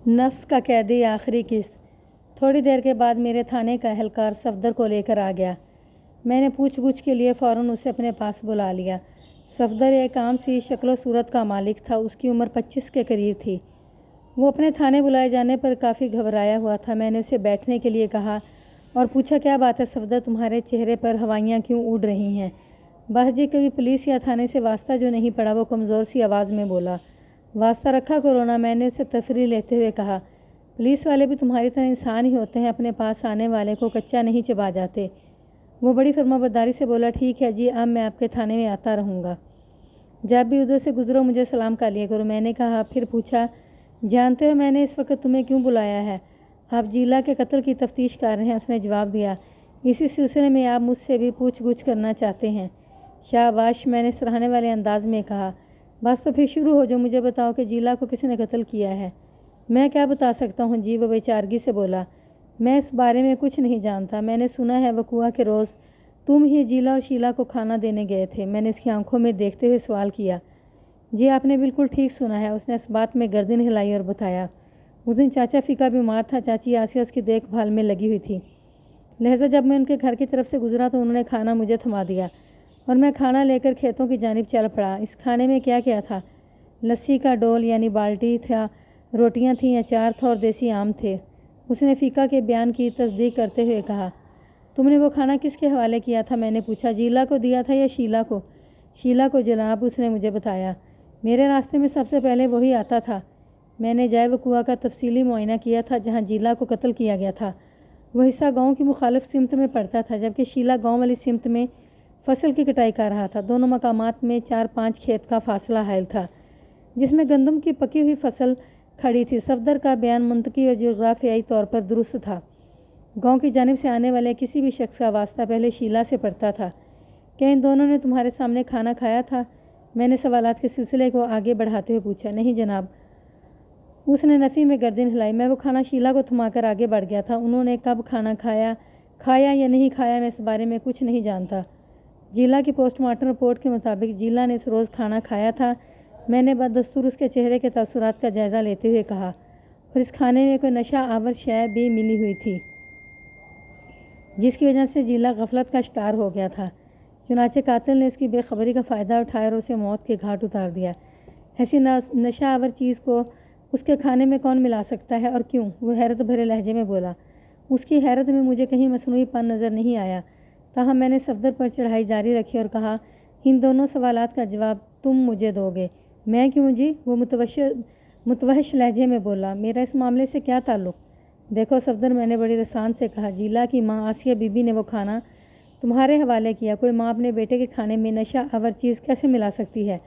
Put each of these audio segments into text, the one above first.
نفس کا قیدی آخری قسط۔ تھوڑی دیر کے بعد میرے تھانے کا اہلکار صفدر کو لے کر آ گیا۔ میں نے پوچھ گچھ کے لیے فوراً اسے اپنے پاس بلا لیا۔ صفدر ایک عام سی شکل و صورت کا مالک تھا۔ اس کی عمر 25 کے قریب تھی۔ وہ اپنے تھانے بلائے جانے پر کافی گھبرایا ہوا تھا۔ میں نے اسے بیٹھنے کے لیے کہا اور پوچھا، کیا بات ہے صفدر، تمہارے چہرے پر ہوائیاں کیوں اڑ رہی ہیں؟ بس جی، کبھی پولیس یا تھانے سے واسطہ جو نہیں پڑا، وہ کمزور سی آواز میں بولا۔ واسطہ رکھا کرو نا، میں نے اسے تفریح لیتے ہوئے کہا۔ پولیس والے بھی تمہاری طرح انسان ہی ہوتے ہیں، اپنے پاس آنے والے کو کچا نہیں چبا جاتے۔ وہ بڑی فرمانبرداری سے بولا، ٹھیک ہے جی، اب میں آپ کے تھانے میں آتا رہوں گا۔ جب بھی ادھر سے گزرو مجھے سلام کر لیا کرو۔ میں نے کہا، پھر پوچھا، جانتے ہو میں نے اس وقت تمہیں کیوں بلایا ہے؟ آپ جیلا کے قتل کی تفتیش کر رہے ہیں، اس نے جواب دیا۔ اسی سلسلے میں آپ مجھ سے بھی پوچھ گچھ کرنا چاہتے ہیں؟ شاباش، میں نے سراہنے والے انداز میں کہا۔ بس تو پھر شروع ہو جو، مجھے بتاؤ کہ جیلا کو کس نے قتل کیا ہے؟ میں کیا بتا سکتا ہوں جی، وہ بے چارگی سے بولا۔ میں اس بارے میں کچھ نہیں جانتا۔ میں نے سنا ہے وقوعہ کے روز تم ہی جیلا اور شیلا کو کھانا دینے گئے تھے۔ میں نے اس کی آنکھوں میں دیکھتے ہوئے سوال کیا۔ جی آپ نے بالکل ٹھیک سنا ہے، اس نے اس بات میں گردن ہلائی اور بتایا۔ اس دن چاچا فیکا بیمار تھا، چاچی آسیہ اس کی دیکھ بھال میں لگی ہوئی تھی۔ لہذا جب میں ان کے گھر کی طرف سے گزرا تو انہوں نے کھانا مجھے تھما دیا اور میں کھانا لے کر کھیتوں کی جانب چل پڑا۔ اس کھانے میں کیا کیا تھا؟ لسی کا ڈول یعنی بالٹی تھا، روٹیاں تھیں، اچار تھا اور دیسی آم تھے۔ اس نے فیکا کے بیان کی تصدیق کرتے ہوئے کہا۔ تم نے وہ کھانا کس کے حوالے کیا تھا؟ میں نے پوچھا۔ جیلا کو دیا تھا یا شیلا کو؟ شیلا کو جناب، اس نے مجھے بتایا۔ میرے راستے میں سب سے پہلے وہی آتا تھا۔ میں نے جائے وقوعہ کا تفصیلی معائنہ کیا تھا۔ جہاں جیلا کو قتل کیا گیا تھا وہ حصہ گاؤں کی مخالف سمت میں پڑتا تھا، جبکہ شیلا گاؤں والی سمت میں فصل کی کٹائی کر رہا تھا۔ دونوں مقامات میں 4-5 کھیت کا فاصلہ حائل تھا، جس میں گندم کی پکی ہوئی فصل کھڑی تھی۔ صفدر کا بیان منطقی اور جغرافیائی طور پر درست تھا۔ گاؤں کی جانب سے آنے والے کسی بھی شخص کا واسطہ پہلے شیلا سے پڑتا تھا۔ کیا ان دونوں نے تمہارے سامنے کھانا کھایا تھا؟ میں نے سوالات کے سلسلے کو آگے بڑھاتے ہوئے پوچھا۔ نہیں جناب، اس نے نفی میں گردن ہلائی۔ میں وہ کھانا شیلا کو تھما کر آگے بڑھ گیا تھا۔ انہوں نے کب کھانا کھایا یا نہیں کھایا، میں اس بارے میں کچھ نہیں جانتا۔ جیلا کی پوسٹ مارٹم رپورٹ کے مطابق جیلا نے اس روز کھانا کھایا تھا۔ میں نے بدستور اس کے چہرے کے تاثرات کا جائزہ لیتے ہوئے کہا، اور اس کھانے میں کوئی نشہ آور شے بھی ملی ہوئی تھی جس کی وجہ سے جیلا غفلت کا شکار ہو گیا تھا۔ چنانچہ قاتل نے اس کی بے خبری کا فائدہ اٹھایا اور اسے موت کے گھاٹ اتار دیا۔ ایسی نشہ آور چیز کو اس کے کھانے میں کون ملا سکتا ہے اور کیوں؟ وہ حیرت بھرے لہجے میں بولا۔ اس کی حیرت میں مجھے کہیں مصنوعی پن نظر نہیں آیا، تاہم میں نے صفدر پر چڑھائی جاری رکھی اور کہا، ان دونوں سوالات کا جواب تم مجھے دو گے۔ میں کیوں جی؟ وہ متوحش لہجے میں بولا۔ میرا اس معاملے سے کیا تعلق؟ دیکھو صفدر، میں نے بڑی رسان سے کہا، جیلا کی ماں آسیہ بی بی نے وہ کھانا تمہارے حوالے کیا۔ کوئی ماں اپنے بیٹے کے کھانے میں نشہ آور چیز کیسے ملا سکتی ہے؟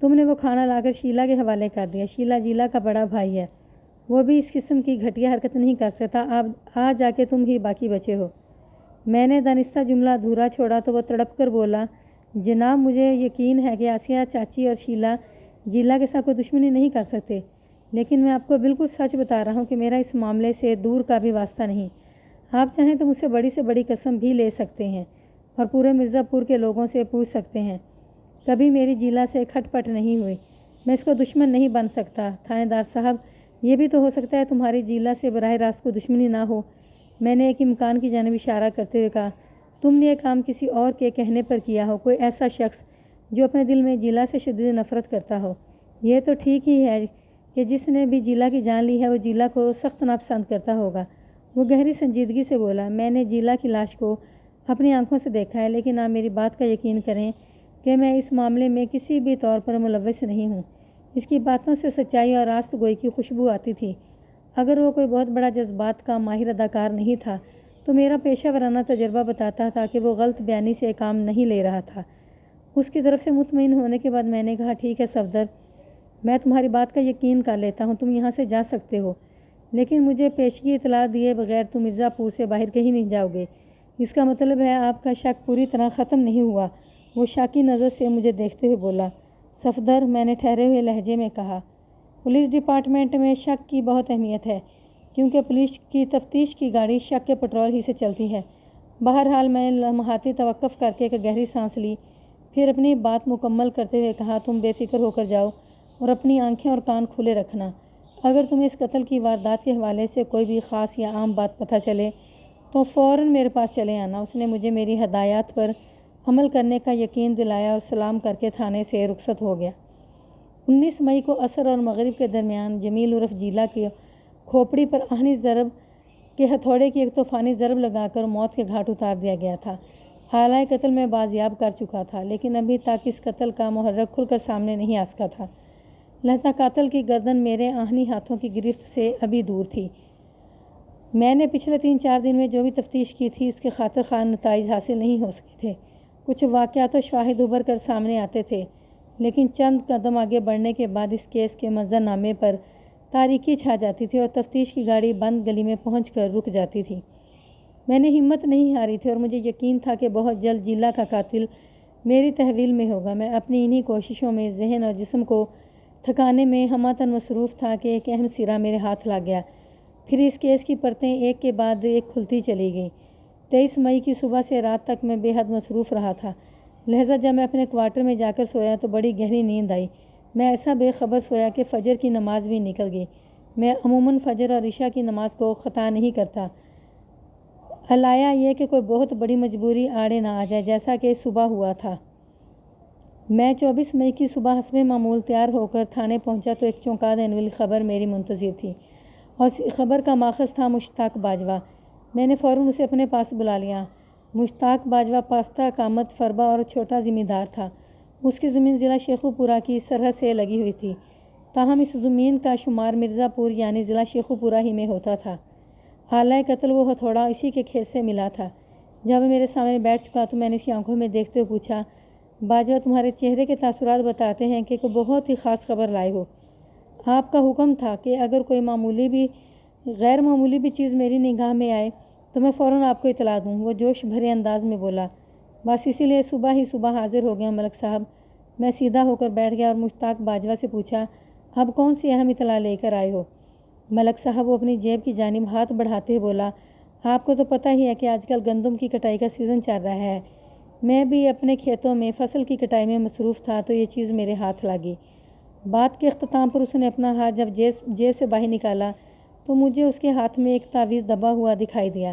تم نے وہ کھانا لا کر شیلا کے حوالے کر دیا۔ شیلا جیلا کا بڑا بھائی ہے، وہ بھی اس قسم کی گھٹیا حرکت نہیں کر سکتا۔ آج جا کے تم ہی باقی بچے ہو۔ میں نے دانستہ جملہ ادھورا چھوڑا تو وہ تڑپ کر بولا، جناب مجھے یقین ہے کہ آسیہ چاچی اور شیلا جیلا کے ساتھ کوئی دشمنی نہیں کر سکتے، لیکن میں آپ کو بالکل سچ بتا رہا ہوں کہ میرا اس معاملے سے دور کا بھی واسطہ نہیں۔ آپ چاہیں تو مجھ سے بڑی سے بڑی قسم بھی لے سکتے ہیں اور پورے مرزا پور کے لوگوں سے پوچھ سکتے ہیں، کبھی میری جیلا سے کھٹ پٹ نہیں ہوئی۔ میں اس کو دشمن نہیں بن سکتا۔ تھانے دار صاحب، یہ بھی تو ہو سکتا ہے تمہاری جیلا سے براہ راست کوئی دشمنی نہ ہو۔ میں نے ایک امکان کی جانب اشارہ کرتے ہوئے کہا، تم نے یہ کام کسی اور کے کہنے پر کیا ہو، کوئی ایسا شخص جو اپنے دل میں جیلا سے شدید نفرت کرتا ہو۔ یہ تو ٹھیک ہی ہے کہ جس نے بھی جیلا کی جان لی ہے وہ جیلا کو سخت ناپسند کرتا ہوگا۔ وہ گہری سنجیدگی سے بولا، میں نے جیلا کی لاش کو اپنی آنکھوں سے دیکھا ہے، لیکن آپ میری بات کا یقین کریں کہ میں اس معاملے میں کسی بھی طور پر ملوث نہیں ہوں۔ اس کی باتوں سے سچائی اور راست گوئی کی خوشبو آتی تھی۔ اگر وہ کوئی بہت بڑا جذبات کا ماہر اداکار نہیں تھا تو میرا پیشہ ورانہ تجربہ بتاتا تھا کہ وہ غلط بیانی سے کام نہیں لے رہا تھا۔ اس کی طرف سے مطمئن ہونے کے بعد میں نے کہا، ٹھیک ہے صفدر، میں تمہاری بات کا یقین کر لیتا ہوں، تم یہاں سے جا سکتے ہو، لیکن مجھے پیشگی اطلاع دیے بغیر تم مرزا پور سے باہر کہیں نہیں جاؤ گے۔ اس کا مطلب ہے آپ کا شک پوری طرح ختم نہیں ہوا۔ وہ شاکی نظر سے مجھے دیکھتے ہوئے بولا۔ صفدر، میں نے ٹھہرے ہوئے لہجے میں کہا، پولیس ڈپارٹمنٹ میں شک کی بہت اہمیت ہے، کیونکہ پولیس کی تفتیش کی گاڑی شک کے پٹرول ہی سے چلتی ہے۔ بہرحال میں لمحاتی توقف کر کے ایک گہری سانس لی، پھر اپنی بات مکمل کرتے ہوئے کہا، تم بے فکر ہو کر جاؤ اور اپنی آنکھیں اور کان کھلے رکھنا۔ اگر تمہیں اس قتل کی واردات کے حوالے سے کوئی بھی خاص یا عام بات پتہ چلے تو فوراً میرے پاس چلے آنا۔ اس نے مجھے میری ہدایات پر عمل کرنے کا یقین دلایا اور سلام کر کے تھانے سے رخصت ہو گیا۔ 19 مئی کو عصر اور مغرب کے درمیان جمیل عرف جیلا کی کھوپڑی پر آہنی ضرب کے ہتھوڑے کی ایک طوفانی ضرب لگا کر موت کے گھاٹ اتار دیا گیا تھا۔ آلۂ قتل میں بازیاب کر چکا تھا، لیکن ابھی تک اس قتل کا محرک کھل کر سامنے نہیں آ سکا تھا، لہذا قاتل کی گردن میرے آہنی ہاتھوں کی گرفت سے ابھی دور تھی۔ میں نے پچھلے 3-4 دن میں جو بھی تفتیش کی تھی اس کے خاطر خواہ نتائج حاصل نہیں ہو سکے تھے۔ کچھ واقعات و شواہد ابھر کر سامنے آتے تھے، لیکن چند قدم آگے بڑھنے کے بعد اس کیس کے منظرنامے پر تاریکی چھا جاتی تھی اور تفتیش کی گاڑی بند گلی میں پہنچ کر رک جاتی تھی۔ میں نے ہمت نہیں ہاری تھی اور مجھے یقین تھا کہ بہت جلد جیلا کا قاتل میری تحویل میں ہوگا۔ میں اپنی انہی کوششوں میں ذہن اور جسم کو تھکانے میں ہمہ مصروف تھا کہ ایک اہم سرا میرے ہاتھ لگ گیا۔ پھر اس کیس کی پرتیں ایک کے بعد ایک کھلتی چلی گئیں۔ 23 مئی کی صبح سے رات تک میں بے حد مصروف رہا تھا، لہذا جب میں اپنے کوارٹر میں جا کر سویا تو بڑی گہری نیند آئی۔ میں ایسا بے خبر سویا کہ فجر کی نماز بھی نکل گئی۔ میں عموماً فجر اور عشاء کی نماز کو خطا نہیں کرتا، علاوہ یہ کہ کوئی بہت بڑی مجبوری آڑے نہ آ جائے، جیسا کہ صبح ہوا تھا۔ میں 24 مئی کی صبح حسب معمول تیار ہو کر تھانے پہنچا تو ایک چونکا دینے والی خبر میری منتظر تھی، اور اس خبر کا ماخذ تھا مشتاق باجوہ۔ میں نے فوراً اسے اپنے پاس بلا لیا۔ مشتاق باجوہ پاختہ قامت فربہ اور چھوٹا زمیندار تھا۔ اس کی زمین ضلع شیخوپورہ کی سرحد سے لگی ہوئی تھی، تاہم اس زمین کا شمار مرزا پور یعنی ضلع شیخوپورہ ہی میں ہوتا تھا۔ آلۂ قتل وہ ہتھوڑا اسی کے کھیت سے ملا تھا۔ جب میرے سامنے بیٹھ چکا تو میں نے اس کی آنکھوں میں دیکھتے ہوئے پوچھا، باجوہ تمہارے چہرے کے تاثرات بتاتے ہیں کہ کوئی بہت ہی خاص خبر لائے ہو۔ آپ کا حکم تھا کہ اگر کوئی غیر معمولی بھی چیز میری نگاہ میں آئے تو میں فوراً آپ کو اطلاع دوں۔ وہ جوش بھرے انداز میں بولا، بس اسی لیے صبح ہی صبح حاضر ہو گیا ملک صاحب۔ میں سیدھا ہو کر بیٹھ گیا اور مشتاق باجوہ سے پوچھا، اب کون سی اہم اطلاع لے کر آئے ہو؟ ملک صاحب وہ اپنی جیب کی جانب ہاتھ بڑھاتے ہوئے بولا، آپ کو تو پتہ ہی ہے کہ آج کل گندم کی کٹائی کا سیزن چل رہا ہے۔ میں بھی اپنے کھیتوں میں فصل کی کٹائی میں مصروف تھا تو یہ چیز میرے ہاتھ لگی۔ بات کے اختتام پر اس نے اپنا ہاتھ جب جیب سے باہر نکالا تو مجھے اس کے ہاتھ میں ایک تعویذ دبا ہوا دکھائی دیا۔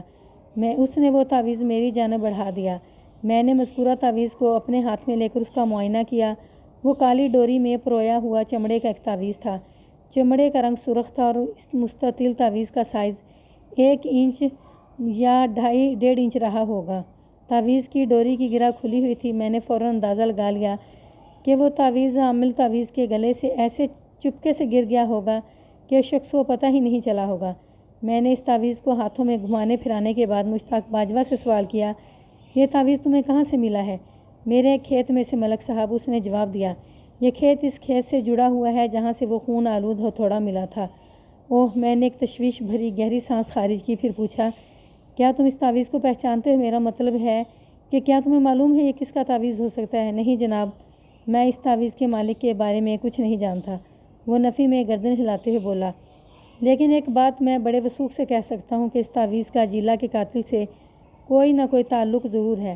اس نے وہ تعویذ میری جانب بڑھا دیا۔ میں نے مذکورہ تعویذ کو اپنے ہاتھ میں لے کر اس کا معائنہ کیا۔ وہ کالی ڈوری میں پرویا ہوا چمڑے کا ایک تعویذ تھا۔ چمڑے کا رنگ سرخ تھا اور اس مستطیل تعویذ کا سائز 1 انچ یا 1.5 انچ رہا ہوگا۔ تعویذ کی ڈوری کی گرہ کھلی ہوئی تھی۔ میں نے فوراً اندازہ لگا لیا کہ وہ تعویذ حامل تعویذ کے گلے سے ایسے چپکے سے گر گیا ہوگا کہ شخص کو پتہ ہی نہیں چلا ہوگا۔ میں نے اس تعویذ کو ہاتھوں میں گھمانے پھرانے کے بعد مشتاق باجوہ سے سوال کیا، یہ تعویذ تمہیں کہاں سے ملا ہے؟ میرے کھیت میں سے ملک صاحب، اس نے جواب دیا۔ یہ کھیت اس کھیت سے جڑا ہوا ہے جہاں سے وہ خون آلود ہتھوڑا ملا تھا۔ اوہ! میں نے ایک تشویش بھری گہری سانس خارج کی، پھر پوچھا، کیا تم اس تعویذ کو پہچانتے ہو؟ میرا مطلب ہے کہ کیا تمہیں معلوم ہے یہ کس کا تعویذ ہو سکتا ہے؟ نہیں جناب، میں اس تعویذ کے مالک کے بارے میں کچھ نہیں جانتا، وہ نفی میں گردن ہلاتے ہوئے بولا۔ لیکن ایک بات میں بڑے وثوق سے کہہ سکتا ہوں کہ اس تعویذ کا جیلا کے قاتل سے کوئی نہ کوئی تعلق ضرور ہے۔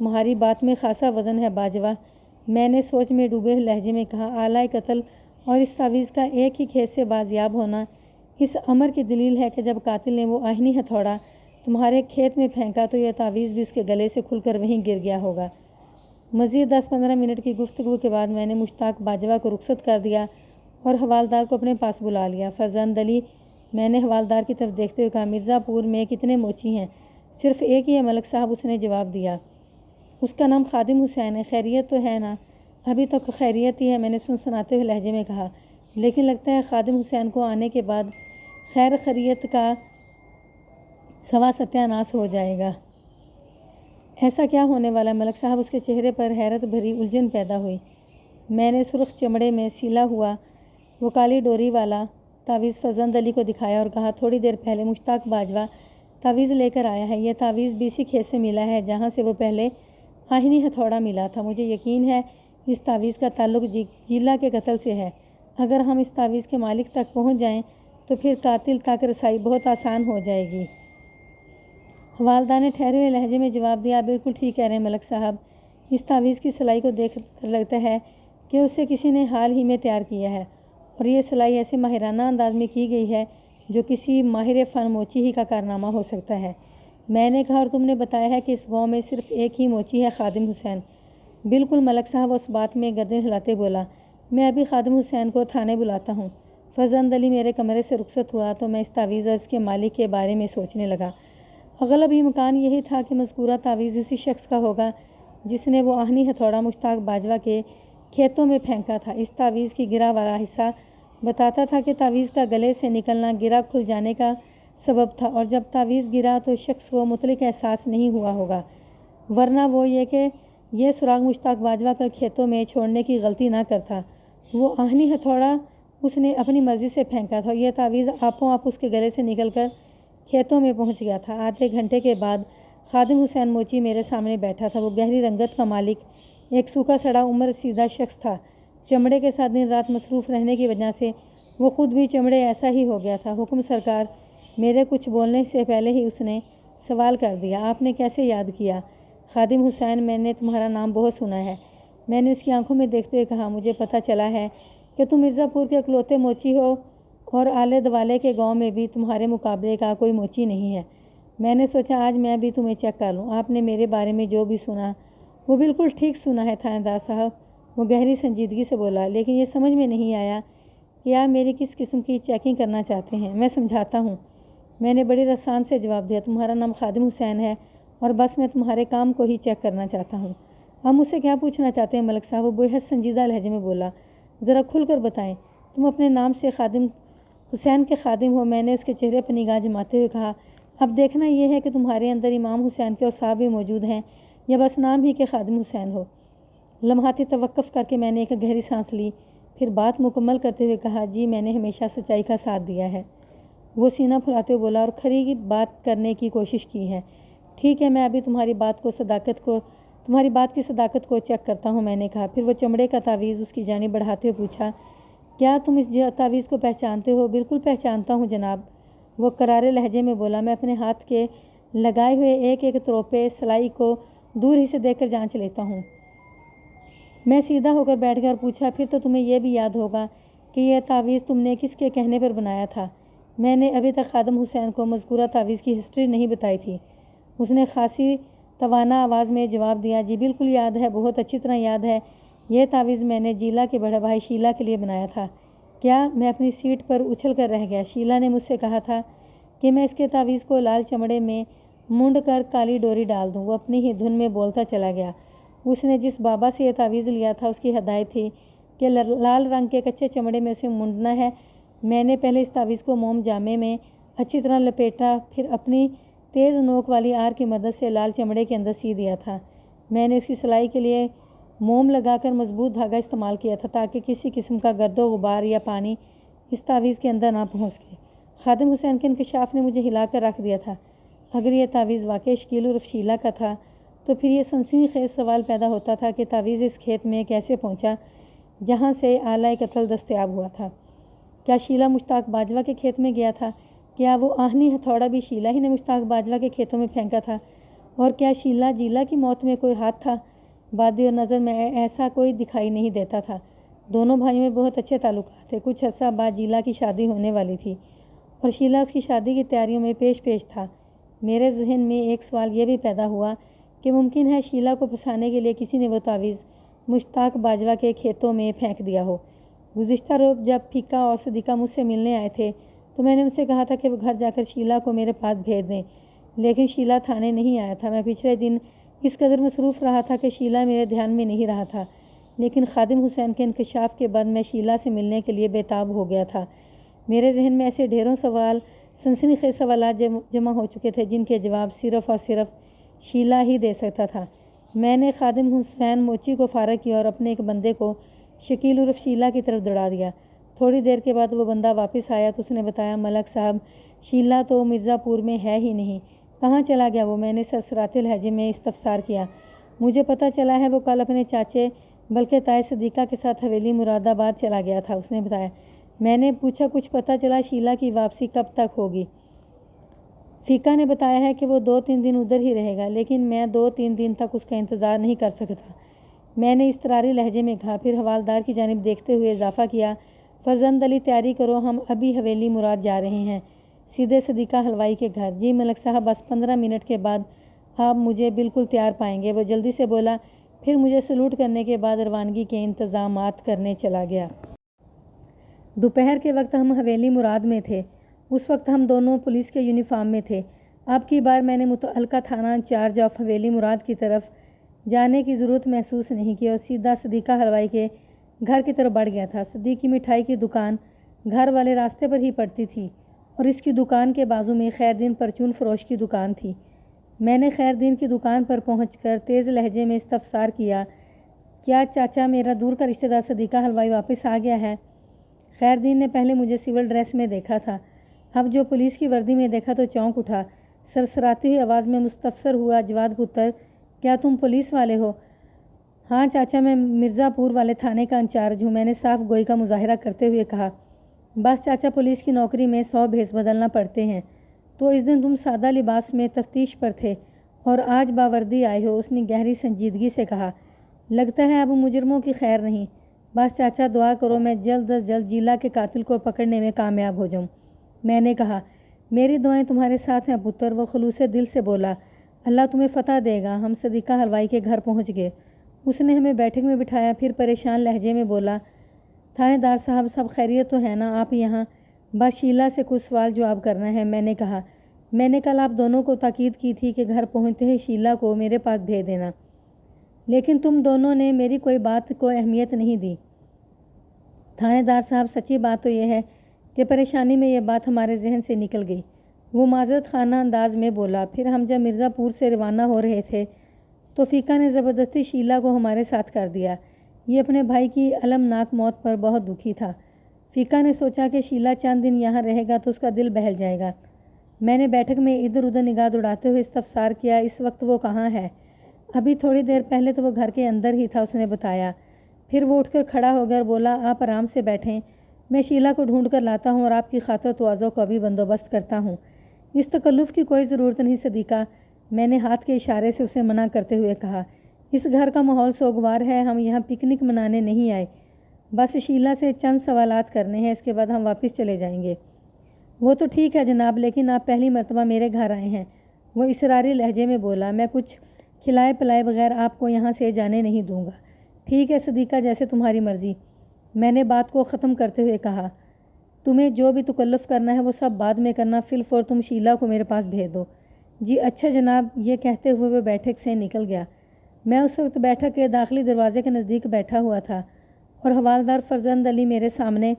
تمہاری بات میں خاصا وزن ہے باجوہ، میں نے سوچ میں ڈوبے لہجے میں کہا۔ آلۂ قتل اور اس تعویذ کا ایک ہی کھیت سے بازیاب ہونا اس امر کی دلیل ہے کہ جب قاتل نے وہ آہنی ہتھوڑا تمہارے کھیت میں پھینکا تو یہ تعویذ بھی اس کے گلے سے کھل کر وہیں گر گیا ہوگا۔ مزید 10-15 منٹ کی گفتگو کے بعد میں نے مشتاق باجوہ کو رخصت کر دیا اور حوالدار کو اپنے پاس بلا لیا۔ فرزند علی، میں نے حوالدار کی طرف دیکھتے ہوئے کہا، مرزا پور میں کتنے موچی ہیں؟ صرف ایک ہی ہے ملک صاحب، اس نے جواب دیا۔ اس کا نام خادم حسین ہے، خیریت تو ہے نا؟ ابھی تک خیریت ہی ہے، میں نے سنسناتے ہوئے لہجے میں کہا، لیکن لگتا ہے خادم حسین کو آنے کے بعد خیر خیریت کا سوا ستیاناش ہو جائے گا۔ ایسا کیا ہونے والا ہے ملک صاحب؟ اس کے چہرے پر حیرت بھری الجھن پیدا ہوئی۔ میں نے سرخ چمڑے میں سیلا ہوا وہ کالی ڈوری والا تعویذ فرزند علی کو دکھایا اور کہا، تھوڑی دیر پہلے مشتاق باجوہ تعویذ لے کر آیا ہے۔ یہ تعویذ بھی اسی کھیت سے ملا ہے جہاں سے وہ پہلے آہنی ہتھوڑا ملا تھا۔ مجھے یقین ہے اس تعویذ کا تعلق جیلا کے قتل سے ہے۔ اگر ہم اس تعویذ کے مالک تک پہنچ جائیں تو پھر قاتل تک رسائی بہت آسان ہو جائے گی۔ حوالدار نے ٹھہرے ہوئے لہجے میں جواب دیا، بالکل ٹھیک کہہ رہے ہیں ملک صاحب، اس تعویذ کی سلائی کو دیکھ کر لگتا ہے کہ اسے کسی نے حال ہی میں تیار کیا ہے اور یہ سلائی ایسے ماہرانہ انداز میں کی گئی ہے جو کسی ماہر فن موچی ہی کا کارنامہ ہو سکتا ہے۔ میں نے کہا اور تم نے بتایا ہے کہ اس گاؤں میں صرف ایک ہی موچی ہے، خادم حسین؟ بالکل ملک صاحب اس بات میں گردن ہلاتے بولا۔ میں ابھی خادم حسین کو تھانے بلاتا ہوں۔ فرزند علی میرے کمرے سے رخصت ہوا تو میں اس تعویذ اور اس کے مالک کے بارے میں سوچنے لگا۔ اغلب امکان یہی تھا کہ مذکورہ تعویذ اسی شخص کا ہوگا جس نے وہ آہنی ہتھوڑا مشتاق باجوہ کے کھیتوں میں پھینکا تھا۔ اس تعویذ کی گرہ والا حصہ بتاتا تھا کہ تعویذ کا گلے سے نکلنا گرہ کھل جانے کا سبب تھا، اور جب تعویذ گرا تو شخص کو مطلق احساس نہیں ہوا ہوگا، ورنہ وہ یہ کہ یہ سراغ مشتاق باجوہ کا کھیتوں میں چھوڑنے کی غلطی نہ کرتا۔ وہ آہنی ہتھوڑا اس نے اپنی مرضی سے پھینکا تھا اور یہ تعویذ آپوں آپ اس کے گلے سے نکل کر کھیتوں میں پہنچ گیا تھا۔ آدھے گھنٹے کے بعد خادم حسین موچی میرے سامنے بیٹھا تھا۔ وہ گہری رنگت کا مالک ایک سوکھا سڑا عمر رسیدہ شخص تھا۔ چمڑے کے ساتھ دن رات مصروف رہنے کی وجہ سے وہ خود بھی چمڑے ایسا ہی ہو گیا تھا۔ حکم سرکار! میرے کچھ بولنے سے پہلے ہی اس نے سوال کر دیا۔ آپ نے کیسے یاد کیا؟ خادم حسین، میں نے تمہارا نام بہت سنا ہے۔ میں نے اس کی آنکھوں میں دیکھتے ہوئے کہا، مجھے پتہ چلا ہے کہ تم مرزا پور کے اکلوتے موچی ہو اور آلے دوالے کے گاؤں میں بھی تمہارے مقابلے کا کوئی موچی نہیں ہے۔ میں نے سوچا آج میں بھی تمہیں چیک کر لوں۔ آپ نے میرے بارے میں جو بھی سنا وہ بالکل ٹھیک سنا ہے تھانے دار صاحب، وہ گہری سنجیدگی سے بولا، لیکن یہ سمجھ میں نہیں آیا کہ آپ میری کس قسم کی چیکنگ کرنا چاہتے ہیں۔ میں سمجھاتا ہوں، میں نے بڑی رسان سے جواب دیا، تمہارا نام خادم حسین ہے اور بس میں تمہارے کام کو ہی چیک کرنا چاہتا ہوں۔ آپ مجھ سے کیا پوچھنا چاہتے ہیں ملک صاحب؟ وہ بےحد سنجیدہ لہجے میں بولا، ذرا کھل کر بتائیں۔ تم اپنے نام سے خادم حسین کے خادم ہو؟ میں نے اس کے چہرے پر نگاہ جماتے ہوئے کہا، اب دیکھنا یہ ہے کہ تمہارے اندر امام حسین کے اوصاف بھی موجود ہیں یا بس نام ہی کے خادم حسین ہو۔ لمحاتی توقف کر کے میں نے ایک گہری سانس لی، پھر بات مکمل کرتے ہوئے کہا، جی میں نے ہمیشہ سچائی کا ساتھ دیا ہے۔ وہ سینہ پھلاتے ہوئے بولا، اور کھری بات کرنے کی کوشش کی ہے۔ ٹھیک ہے، میں ابھی تمہاری بات کی صداقت کو چیک کرتا ہوں، میں نے کہا۔ پھر وہ چمڑے کا تعویذ اس کی جانب بڑھاتے ہوئے پوچھا، کیا تم اس تعویذ کو پہچانتے ہو؟ بالکل پہچانتا ہوں جناب، وہ کرارے لہجے میں بولا۔ میں اپنے ہاتھ کے لگائے ہوئے ایک ایک تروپے سلائی کو دور ہی سے دیکھ کر جانچ لیتا ہوں۔ میں سیدھا ہو کر بیٹھ گیا اور پوچھا، پھر تو تمہیں یہ بھی یاد ہوگا کہ یہ تعویذ تم نے کس کے کہنے پر بنایا تھا؟ میں نے ابھی تک خادم حسین کو مذکورہ تعویذ کی ہسٹری نہیں بتائی تھی۔ اس نے خاصی توانا آواز میں جواب دیا، جی بالکل یاد ہے، بہت اچھی طرح یاد ہے۔ یہ تعویذ میں نے جیلا کے بڑے بھائی شیلا کے لیے بنایا تھا۔ کیا؟ میں اپنی سیٹ پر اچھل کر رہ گیا۔ شیلا نے مجھ سے کہا تھا کہ میں اس کے تعویذ کو لال چمڑے میں مونڈ کر کالی ڈوری ڈال دوں۔ وہ اپنی ہی دھن میں بولتا چلا گیا۔ اس نے جس بابا سے یہ تعویذ لیا تھا اس کی ہدایت تھی کہ لال رنگ کے کچے چمڑے میں اسے مونڈنا ہے۔ میں نے پہلے اس تعویذ کو موم جامے میں اچھی طرح لپیٹا، پھر اپنی تیز نوک والی آر کی مدد سے لال چمڑے کے اندر سی دیا تھا۔ میں نے اس کی سلائی کے لیے موم لگا کر مضبوط دھاگا استعمال کیا تھا تاکہ کسی قسم کا گرد و غبار یا پانی اس تعویذ کے اندر نہ پہنچ سکے۔ خادم حسین کے انکشاف نے مجھے ہلا کر رکھ دیا تھا۔ اگر یہ تعویذ واقعی شکیل عرف شیلا کا تھا تو پھر یہ سنسنی خیز سوال پیدا ہوتا تھا کہ تعویذ اس کھیت میں کیسے پہنچا جہاں سے آلہ قتل دستیاب ہوا تھا۔ کیا شیلا مشتاق باجوہ کے کھیت میں گیا تھا؟ کیا وہ آہنی ہتھوڑا بھی شیلا ہی نے مشتاق باجوہ کے کھیتوں میں پھینکا تھا؟ اور کیا شیلا جیلا کی موت میں کوئی ہاتھ تھا؟ بادی اور نظر میں ایسا کوئی دکھائی نہیں دیتا تھا۔ دونوں بھائیوں میں بہت اچھے تعلقات تھے۔ کچھ عرصہ بعد جیلا کی شادی ہونے والی تھی اور شیلا اس کی شادی کی تیاریوں میں پیش تھا۔ میرے ذہن میں ایک سوال یہ بھی پیدا ہوا کہ ممکن ہے شیلا کو پھنسانے کے لیے کسی نے وہ تعویذ مشتاق باجوہ کے کھیتوں میں پھینک دیا ہو۔ گزشتہ روز جب پھیکا اور صدیقہ مجھ سے ملنے آئے تھے تو میں نے ان سے کہا تھا کہ وہ گھر جا کر شیلا کو میرے پاس بھیج دیں، لیکن شیلا تھانے نہیں آیا تھا۔ میں پچھلے دن اس قدر مصروف رہا تھا کہ شیلا میرے دھیان میں نہیں رہا تھا، لیکن خادم حسین کے انکشاف کے بعد میں شیلا سے ملنے کے لیے بےتاب ہو گیا تھا۔ میرے ذہن میں ایسے ڈھیروں سنسنی خیز سوالات جمع ہو چکے تھے جن کے جواب صرف اور صرف شیلا ہی دے سکتا تھا۔ میں نے خادم حسین موچی کو فارغ کیا اور اپنے ایک بندے کو شکیل عرف شیلا کی طرف دوڑا دیا۔ تھوڑی دیر کے بعد وہ بندہ واپس آیا تو اس نے بتایا، ملک صاحب شیلا تو مرزا پور میں ہے ہی نہیں، کہاں چلا گیا وہ؟ میں نے سرسراتے لہجے میں استفسار کیا۔ مجھے پتہ چلا ہے وہ کل اپنے چاچے بلکہ تائے صدیقہ کے ساتھ حویلی مراد آباد چلا گیا تھا، اس نے بتایا۔ میں نے پوچھا، کچھ پتہ چلا شیلا کی واپسی کب تک ہوگی؟ فیکا نے بتایا ہے کہ وہ 2-3 دن ادھر ہی رہے گا، لیکن میں 2-3 دن تک اس کا انتظار نہیں کر سکتا، میں نے اضطراری لہجے میں کہا۔ پھر حوالدار کی جانب دیکھتے ہوئے اضافہ کیا، فرزند علی تیاری کرو، ہم ابھی حویلی مراد جا رہے ہیں، سیدھے صدیقہ حلوائی کے گھر۔ جی ملک صاحب، بس 15 منٹ کے بعد آپ مجھے بالکل تیار پائیں گے، وہ جلدی سے بولا، پھر مجھے سلوٹ کرنے کے بعد روانگی کے انتظامات کرنے چلا گیا۔ دوپہر کے وقت ہم حویلی مراد میں تھے۔ اس وقت ہم دونوں پولیس کے یونیفارم میں تھے۔ اب کی بار میں نے متعلقہ تھانہ انچارج آف حویلی مراد کی طرف جانے کی ضرورت محسوس نہیں کی اور سیدھا صدیقہ حلوائی کے گھر کی طرف بڑھ گیا تھا۔ صدیق کی مٹھائی کی دکان گھر والے راستے پر ہی پڑتی تھی اور اس کی دکان کے بازو میں خیردین پرچون فروش کی دکان تھی۔ میں نے خیردین کی دکان پر پہنچ کر تیز لہجے میں استفسار کیا، کیا چاچا میرا دور کا رشتہ دار صدیقہ حلوائی واپس آ گیا ہے؟ خیردین نے پہلے مجھے سول ڈریس میں دیکھا تھا، اب جو پولیس کی وردی میں دیکھا تو چونک اٹھا۔ سرسراتی ہوئی آواز میں مستفسر ہوا، جواد پتر، کیا تم پولیس والے ہو؟ ہاں چاچا، میں مرزا پور والے تھانے کا انچارج ہوں، میں نے صاف گوئی کا مظاہرہ کرتے ہوئے کہا۔ بس چاچا، پولیس کی نوکری میں 100 بھیس بدلنا پڑتے ہیں، تو اس دن تم سادہ لباس میں تفتیش پر تھے اور آج باوردی آئے ہو، اس نے گہری سنجیدگی سے کہا۔ لگتا ہے اب مجرموں کی خیر نہیں۔ بس چاچا دعا کرو میں جلد از جلد جیلا کے قاتل کو پکڑنے میں کامیاب ہو جاؤں۔ میں نے کہا، میری دعائیں تمہارے ساتھ ہیں پتر، وہ خلوص دل سے بولا۔ اللہ تمہیں فتح دے گا۔ ہم صدیقہ حلوائی کے گھر پہنچ گئے۔ اس نے ہمیں بیٹھک میں بٹھایا، پھر پریشان لہجے میں بولا، تھانے دار صاحب سب خیریت تو ہے نا آپ یہاں؟ بس شیلا سے کچھ سوال جواب کرنا ہے۔ میں نے کہا، میں نے کل آپ دونوں کو تاکید کی تھی کہ گھر پہنچتے ہی شیلا کو میرے پاس بھیج دینا، لیکن تم دونوں نے میری کوئی بات کو اہمیت نہیں دی۔ تھانے دار صاحب، سچی بات تو یہ ہے کہ پریشانی میں یہ بات ہمارے ذہن سے نکل گئی، وہ معذرت خانہ انداز میں بولا۔ پھر ہم جب مرزا پور سے روانہ ہو رہے تھے تو فیقا نے زبردستی شیلا کو ہمارے ساتھ کر دیا۔ یہ اپنے بھائی کی المناک موت پر بہت دکھی تھا۔ فیقا نے سوچا کہ شیلا چند دن یہاں رہے گا تو اس کا دل بہل جائے گا۔ میں نے بیٹھک میں ادھر ادھر نگاہ دوڑاتے ہوئے استفسار کیا، اس وقت وہ کہاں ہے؟ ابھی تھوڑی دیر پہلے تو وہ گھر کے اندر ہی تھا، اس نے بتایا۔ پھر وہ اٹھ کر کھڑا ہو گیا اور بولا، آپ آرام سے بیٹھیں، میں شیلا کو ڈھونڈ کر لاتا ہوں اور آپ کی خاطر تواضع کا بھی بندوبست کرتا ہوں۔ اس تکلف کی کوئی ضرورت نہیں صدیقہ، میں نے ہاتھ کے اشارے سے اسے منع کرتے ہوئے کہا۔ اس گھر کا ماحول سوگوار ہے، ہم یہاں پکنک منانے نہیں آئے، بس شیلا سے چند سوالات کرنے ہیں، اس کے بعد ہم واپس چلے جائیں گے۔ وہ تو ٹھیک ہے جناب، لیکن آپ پہلی مرتبہ میرے گھر آئے ہیں، وہ اصراری لہجے میں بولا۔ میں کچھ کھلائے پلائے بغیر آپ کو یہاں سے جانے نہیں دوں گا۔ ٹھیک ہے صدیقہ، جیسے تمہاری مرضی، میں نے بات کو ختم کرتے ہوئے کہا۔ تمہیں جو بھی تکلف کرنا ہے وہ سب بعد میں کرنا، فی الفور تم شیلا کو میرے پاس بھیج دو۔ جی اچھا جناب، یہ کہتے ہوئے وہ بیٹھک سے نکل گیا۔ میں اس وقت بیٹھک کے داخلی دروازے کے نزدیک بیٹھا ہوا تھا اور حوالدار فرزند علی میرے سامنے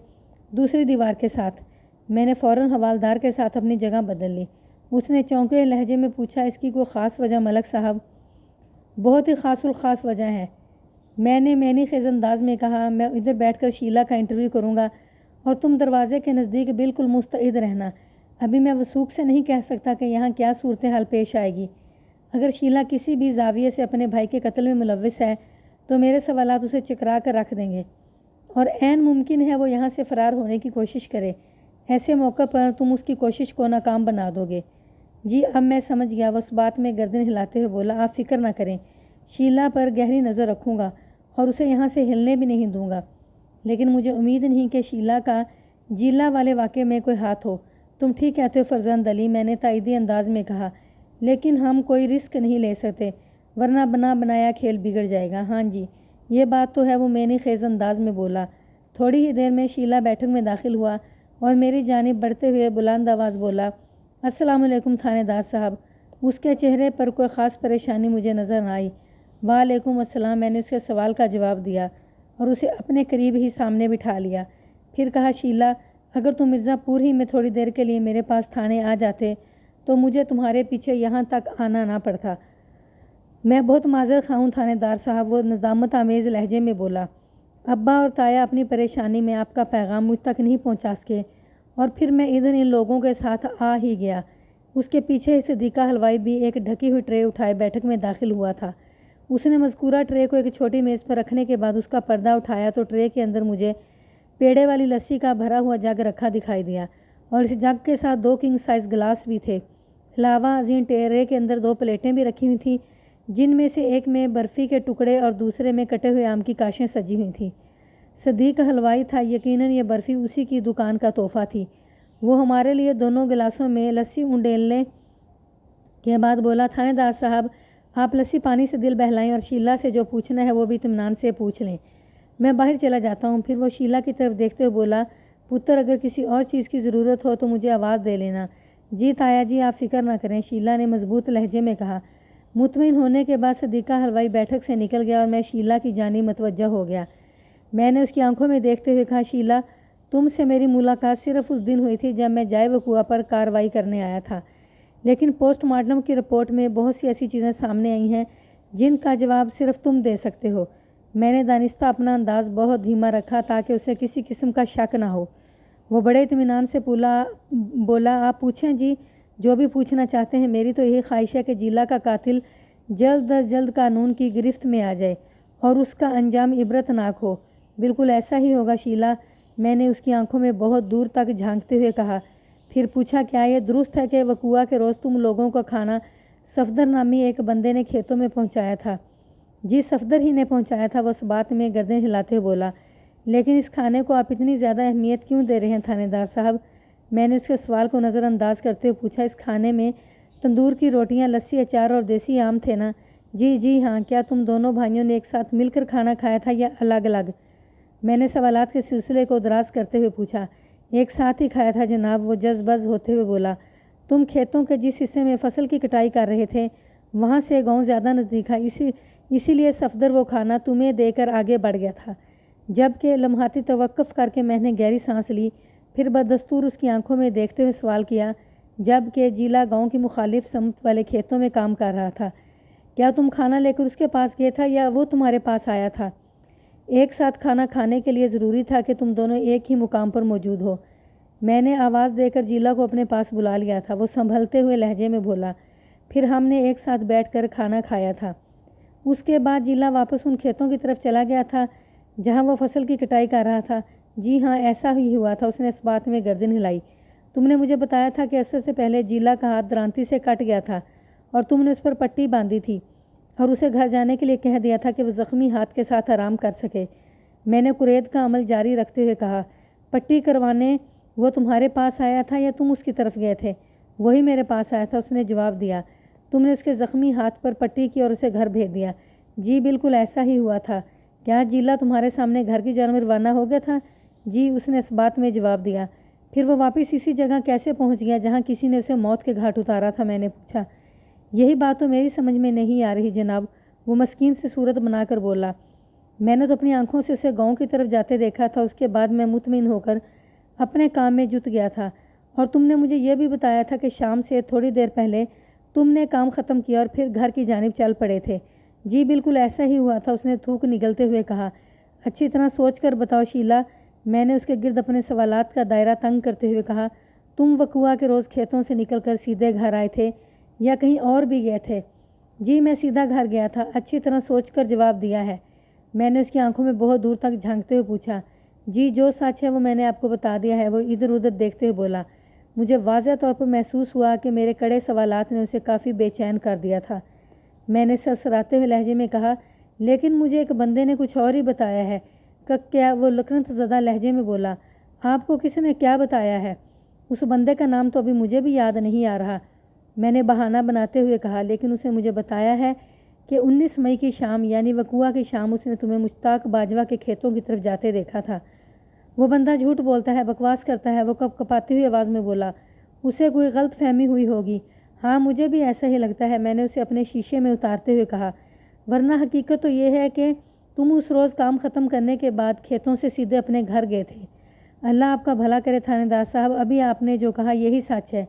دوسری دیوار کے ساتھ۔ میں نے فوراً حوالدار کے ساتھ اپنی جگہ بدل لی۔ اس نے چونکے لہجے میں پوچھا، اس کی کوئی خاص وجہ ملک صاحب؟ بہت ہی خاص الخاص وجہ ہے، میں نے معنی خیز انداز میں کہا۔ میں ادھر بیٹھ کر شیلا کا انٹرویو کروں گا اور تم دروازے کے نزدیک بالکل مستعد رہنا۔ ابھی میں وثوق سے نہیں کہہ سکتا کہ یہاں کیا صورتحال پیش آئے گی۔ اگر شیلا کسی بھی زاویے سے اپنے بھائی کے قتل میں ملوث ہے تو میرے سوالات اسے چکرا کر رکھ دیں گے اور عین ممکن ہے وہ یہاں سے فرار ہونے کی کوشش کرے۔ ایسے موقع پر تم اس کی کوشش کو ناکام بنا دو گے۔ جی اب میں سمجھ گیا، وہ اس بات میں گردن ہلاتے ہوئے بولا، آپ فکر نہ کریں، شیلا پر گہری نظر رکھوں گا اور اسے یہاں سے ہلنے بھی نہیں دوں گا، لیکن مجھے امید نہیں کہ شیلا کا جیلا والے واقعے میں کوئی ہاتھ ہو۔ تم ٹھیک کہتے ہو فرزند علی، میں نے تائیدی انداز میں کہا، لیکن ہم کوئی رسک نہیں لے سکتے ورنہ بنا بنایا کھیل بگڑ جائے گا۔ ہاں جی یہ بات تو ہے، وہ معنی خیز انداز میں بولا۔ تھوڑی ہی دیر میں شیلا بیٹھک میں داخل ہوا اور میری جانب بڑھتے ہوئے بلند آواز بولا، السلام علیکم تھانے دار صاحب۔ اس کے چہرے پر کوئی خاص پریشانی مجھے نظر نہ آئی۔ وعلیکم السلام، میں نے اس کے سوال کا جواب دیا اور اسے اپنے قریب ہی سامنے بٹھا لیا۔ پھر کہا، شیلا اگر تم مرزا پور ہی میں تھوڑی دیر کے لیے میرے پاس تھانے آ جاتے تو مجھے تمہارے پیچھے یہاں تک آنا نہ پڑتا۔ میں بہت معذرت خواہ ہوں تھانے دار صاحب، وہ ندامت آمیز لہجے میں بولا۔ ابا اور تایا اپنی پریشانی میں آپ کا پیغام مجھ تک نہیں پہنچا سکے اور پھر میں ادھر ان لوگوں کے ساتھ آ ہی گیا۔ اس کے پیچھے صدیقہ حلوائی بھی ایک ڈھکی ہوئی ٹرے اٹھائے بیٹھک میں داخل ہوا تھا۔ اس نے مذکورہ ٹرے کو ایک چھوٹی میز پر رکھنے کے بعد اس کا پردہ اٹھایا تو ٹرے کے اندر مجھے پیڑے والی لسی کا بھرا ہوا جگ رکھا دکھائی دیا اور اس جگ کے ساتھ 2 کنگ سائز گلاس بھی تھے۔ علاوہ ازیں ٹرے کے اندر 2 پلیٹیں بھی رکھی ہوئی تھیں، جن میں سے ایک میں برفی کے ٹکڑے اور دوسرے میں کٹے ہوئے آم کی کاشیں سجی ہوئی تھیں۔ صدیق حلوائی تھا، یقیناً یہ برفی اسی کی دکان کا تحفہ تھی۔ وہ ہمارے لیے دونوں گلاسوں میں لسی انڈیلنے کے بعد بولا، تھانے دار صاحب آپ لسی پانی سے دل بہلائیں اور شیلا سے جو پوچھنا ہے وہ بھی اطمینان سے پوچھ لیں، میں باہر چلا جاتا ہوں۔ پھر وہ شیلا کی طرف دیکھتے ہوئے بولا، پتر اگر کسی اور چیز کی ضرورت ہو تو مجھے آواز دے لینا۔ جی تایا جی آپ فکر نہ کریں، شیلا نے مضبوط لہجے میں کہا۔ مطمئن ہونے کے بعد صدیقہ حلوائی بیٹھک سے نکل گیا اور میں شیلا کی جانب متوجہ ہو گیا۔ میں نے اس کی آنکھوں میں دیکھتے ہوئے کہا، شیلا تم سے میری ملاقات صرف اس دن ہوئی تھی جب میں جائے وقوع پر کارروائی کرنے آیا تھا، لیکن پوسٹ مارٹم کی رپورٹ میں بہت سی ایسی چیزیں سامنے آئی ہیں جن کا جواب صرف تم دے سکتے ہو۔ میں نے دانستہ اپنا انداز بہت دھیما رکھا تاکہ اسے کسی قسم کا شک نہ ہو۔ وہ بڑے اطمینان سے بولا، آپ پوچھیں جی، جو بھی پوچھنا چاہتے ہیں۔ میری تو یہی خواہش ہے کہ جیلا کا قاتل جلد از جلد قانون کی گرفت میں آ جائے اور اس کا انجام عبرتناک ہو۔ بالکل ایسا ہی ہوگا شیلا، میں نے اس کی آنکھوں میں بہت دور تک جھانکتے ہوئے کہا۔ پھر پوچھا، کیا یہ درست ہے کہ وقوع کے روز تم لوگوں کا کھانا صفدر نامی ایک بندے نے کھیتوں میں پہنچایا تھا؟ جی صفدر ہی نے پہنچایا تھا، وہ اس بات میں گردن ہلاتے ہوئے بولا۔ لیکن اس کھانے کو آپ اتنی زیادہ اہمیت کیوں دے رہے ہیں تھانے دار صاحب؟ میں نے اس کے سوال کو نظر انداز کرتے ہوئے پوچھا۔ اس کھانے میں تندور کی روٹیاں، لسی، اچار اور دیسی آم تھے نا؟ جی ہاں۔ کیا تم دونوں بھائیوں نے ایک ساتھ مل کر کھانا کھایا تھا یا الگ الگ؟ میں نے سوالات کے سلسلے کو دراز کرتے ہوئے پوچھا۔ ایک ساتھ ہی کھایا تھا جناب، وہ جز بز ہوتے ہوئے بولا۔ تم کھیتوں کے جس حصے میں فصل کی کٹائی کر رہے تھے وہاں سے گاؤں زیادہ نزدیک تھا، اسی لیے صفدر وہ کھانا تمہیں دے کر آگے بڑھ گیا تھا۔ جبکہ لمحاتی توقف کر کے میں نے گہری سانس لی، پھر بدستور اس کی آنکھوں میں دیکھتے ہوئے سوال کیا، جبکہ جیلا گاؤں کی مخالف سمت والے کھیتوں میں کام کر رہا تھا، کیا تم کھانا لے کر اس کے پاس گئے تھا یا وہ تمہارے پاس آیا تھا؟ ایک ساتھ کھانا کھانے کے لیے ضروری تھا کہ تم دونوں ایک ہی مقام پر موجود ہو۔ میں نے آواز دے کر جیلا کو اپنے پاس بلا لیا تھا، وہ سنبھلتے ہوئے لہجے میں بولا۔ پھر ہم نے ایک ساتھ بیٹھ کر کھانا کھایا تھا۔ اس کے بعد جیلا واپس ان کھیتوں کی طرف چلا گیا تھا جہاں وہ فصل کی کٹائی کر رہا تھا؟ جی ہاں ایسا ہی ہوا تھا، اس نے اس بات میں گردن ہلائی۔ تم نے مجھے بتایا تھا کہ عصر سے پہلے جیلا کا ہاتھ درانتی سے کٹ گیا تھا اور تم نے اس پر پٹی باندھی تھی اور اسے گھر جانے کے لیے کہہ دیا تھا کہ وہ زخمی ہاتھ کے ساتھ آرام کر سکے۔ میں نے قرید کا عمل جاری رکھتے ہوئے کہا، پٹی کروانے وہ تمہارے پاس آیا تھا یا تم اس کی طرف گئے تھے؟ وہی میرے پاس آیا تھا، اس نے جواب دیا۔ تم نے اس کے زخمی ہاتھ پر پٹی کی اور اسے گھر بھیج دیا؟ جی بالکل ایسا ہی ہوا تھا۔ کیا جیلا تمہارے سامنے گھر کی جانب روانہ ہو گیا تھا؟ جی، اس نے اس بات میں جواب دیا۔ پھر وہ واپس اسی جگہ کیسے پہنچ گیا جہاں کسی نے اسے موت کے گھاٹ اتارا تھا؟ میں نے پوچھا۔ یہی بات تو میری سمجھ میں نہیں آ رہی جناب، وہ مسکین سے صورت بنا کر بولا۔ میں نے تو اپنی آنکھوں سے اسے گاؤں کی طرف جاتے دیکھا تھا، اس کے بعد میں مطمئن ہو کر اپنے کام میں جٹ گیا تھا، اور تم نے مجھے یہ بھی بتایا تھا کہ شام سے تھوڑی دیر پہلے تم نے کام ختم کیا اور پھر گھر کی جانب چل پڑے تھے؟ جی بالکل ایسا ہی ہوا تھا، اس نے تھوک نگلتے ہوئے کہا۔ اچھی طرح سوچ کر بتاؤ شیلا، میں نے اس کے گرد اپنے سوالات کا دائرہ تنگ کرتے ہوئے کہا۔ تم وقوع کے روز کھیتوں سے نکل کر سیدھے گھر آئے تھے یا کہیں اور بھی گئے تھے؟ جی میں سیدھا گھر گیا تھا، اچھی طرح سوچ کر جواب دیا ہے۔ میں نے اس کی آنکھوں میں بہت دور تک جھانکتے ہوئے پوچھا۔ جی جو سچ ہے وہ میں نے آپ کو بتا دیا ہے، وہ ادھر ادھر دیکھتے ہوئے بولا۔ مجھے واضح طور پر محسوس ہوا کہ میرے کڑے سوالات نے اسے کافی بے چین کر دیا تھا۔ میں نے سرسراتے ہوئے لہجے میں کہا، لیکن مجھے ایک بندے نے کچھ اور ہی بتایا ہے۔ کیا؟ وہ لکنت زدہ لہجے میں بولا۔ آپ کو کس نے کیا بتایا ہے؟ اس بندے کا نام تو ابھی مجھے بھی یاد نہیں آ رہا، میں نے بہانہ بناتے ہوئے کہا، لیکن اسے مجھے بتایا ہے کہ 19 مئی کی شام یعنی وقوع کی شام اس نے تمہیں مشتاق باجوہ کے کھیتوں کی طرف جاتے دیکھا تھا۔ وہ بندہ جھوٹ بولتا ہے، بکواس کرتا ہے، وہ کپاتی ہوئی آواز میں بولا۔ اسے کوئی غلط فہمی ہوئی ہوگی۔ ہاں مجھے بھی ایسا ہی لگتا ہے، میں نے اسے اپنے شیشے میں اتارتے ہوئے کہا، ورنہ حقیقت تو یہ ہے کہ تم اس روز کام ختم کرنے کے بعد کھیتوں سے سیدھے اپنے گھر گئے تھے۔ اللہ آپ کا بھلا کرے تھانے دار صاحب، ابھی آپ نے جو کہا یہی سچ ہے،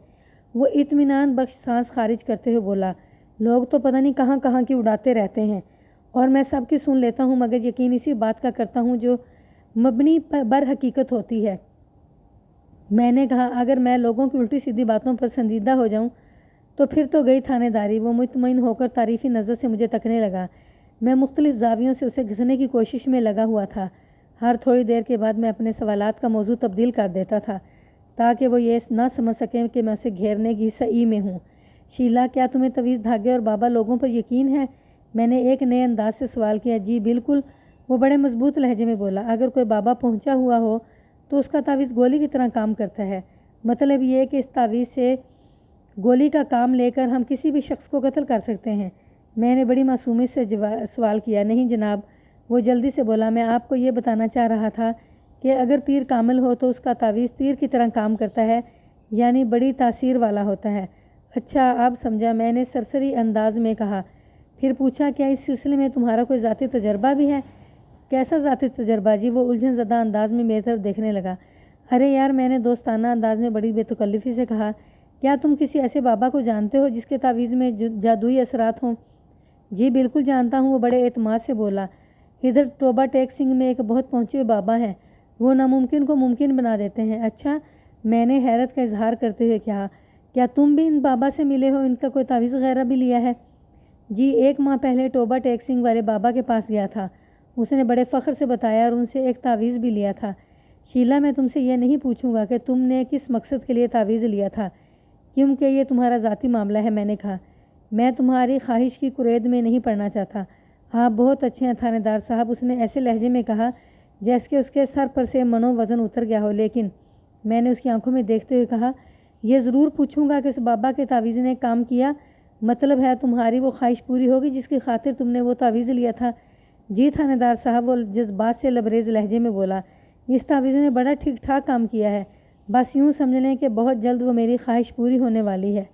وہ اطمینان بخش سانس خارج کرتے ہوئے بولا۔ لوگ تو پتہ نہیں کہاں کہاں کی اڑاتے رہتے ہیں اور میں سب کی سن لیتا ہوں، مگر یقین اسی بات کا کرتا ہوں جو مبنی بر حقیقت ہوتی ہے۔ میں نے کہا، اگر میں لوگوں کی الٹی سیدھی باتوں پر سنجیدہ ہو جاؤں تو پھر تو گئی تھانے داری۔ وہ مطمئن ہو کر تعریفی نظر سے مجھے تکنے لگا۔ میں مختلف زاویوں سے اسے گھسنے کی کوشش میں لگا ہوا تھا۔ ہر تھوڑی دیر کے بعد میں اپنے سوالات کا موضوع تبدیل کر دیتا تھا تاکہ وہ یہ نہ سمجھ سکیں کہ میں اسے گھیرنے کی سعی میں ہوں۔ شیلا، کیا تمہیں تویز دھاگے اور بابا لوگوں پر یقین ہے؟ میں نے ایک نئے انداز سے سوال کیا۔ جی بالکل، وہ بڑے مضبوط لہجے میں بولا، اگر کوئی بابا پہنچا ہوا ہو تو اس کا تعویذ گولی کی طرح کام کرتا ہے۔ مطلب یہ کہ اس تعویذ سے گولی کا کام لے کر ہم کسی بھی شخص کو قتل کر سکتے ہیں۔ میں نے بڑی معصومیت سے سوال کیا۔ نہیں جناب، وہ جلدی سے بولا، میں آپ کو یہ بتانا چاہ رہا تھا کہ اگر تیر کامل ہو تو اس کا تعویذ تیر کی طرح کام کرتا ہے، یعنی بڑی تاثیر والا ہوتا ہے۔ اچھا، اب سمجھا، میں نے سرسری انداز میں کہا۔ پھر پوچھا، کیا اس سلسلے میں تمہارا کوئی ذاتی تجربہ بھی ہے؟ کیسا ذاتی تجربہ جی؟ وہ الجھن زدہ انداز میں میری طرف دیکھنے لگا۔ ارے یار، میں نے دوستانہ انداز میں بڑی بے تکلفی سے کہا، کیا تم کسی ایسے بابا کو جانتے ہو جس کے تعویذ میں جادوئی اثرات ہوں؟ جی بالکل جانتا ہوں، وہ بڑے اعتماد سے بولا۔ ادھر ٹوبہ ٹیک سنگھ میں ایک بہت پہنچے ہوئے بابا ہیں، وہ ناممکن کو ممکن بنا دیتے ہیں۔ اچھا، میں نے حیرت کا اظہار کرتے ہوئے کہا، کیا تم بھی ان بابا سے ملے ہو، ان کا کوئی تعویذ وغیرہ بھی لیا ہے؟ جی 1 ماہ پہلے ٹوبہ ٹیک سنگھ والے بابا کے پاس گیا تھا، اس نے بڑے فخر سے بتایا، اور ان سے ایک تعویذ بھی لیا تھا۔ شیلا، میں تم سے یہ نہیں پوچھوں گا کہ تم نے کس مقصد کے لیے تعویذ لیا تھا، کیونکہ یہ تمہارا ذاتی معاملہ ہے، میں نے کہا۔ میں تمہاری خواہش کی قرید میں نہیں پڑنا چاہتا۔ آپ بہت اچھے ہیں تھانے دار صاحب، اس نے ایسے لہجے میں کہا جیسے کہ اس کے سر پر سے منو وزن اتر گیا ہو۔ لیکن میں نے اس کی آنکھوں میں دیکھتے ہوئے کہا، یہ ضرور پوچھوں گا کہ اس بابا کے تعویذ نے کام کیا؟ مطلب ہے تمہاری وہ خواہش پوری ہوگی جس کی خاطر تم نے وہ تعویذ لیا تھا؟ جی تھانے دار صاحب، وہ جذبات سے لبریز لہجے میں بولا، اس تعویذ نے بڑا ٹھیک ٹھاک کام کیا ہے، بس یوں سمجھ لیں کہ بہت جلد وہ میری خواہش پوری ہونے والی ہے۔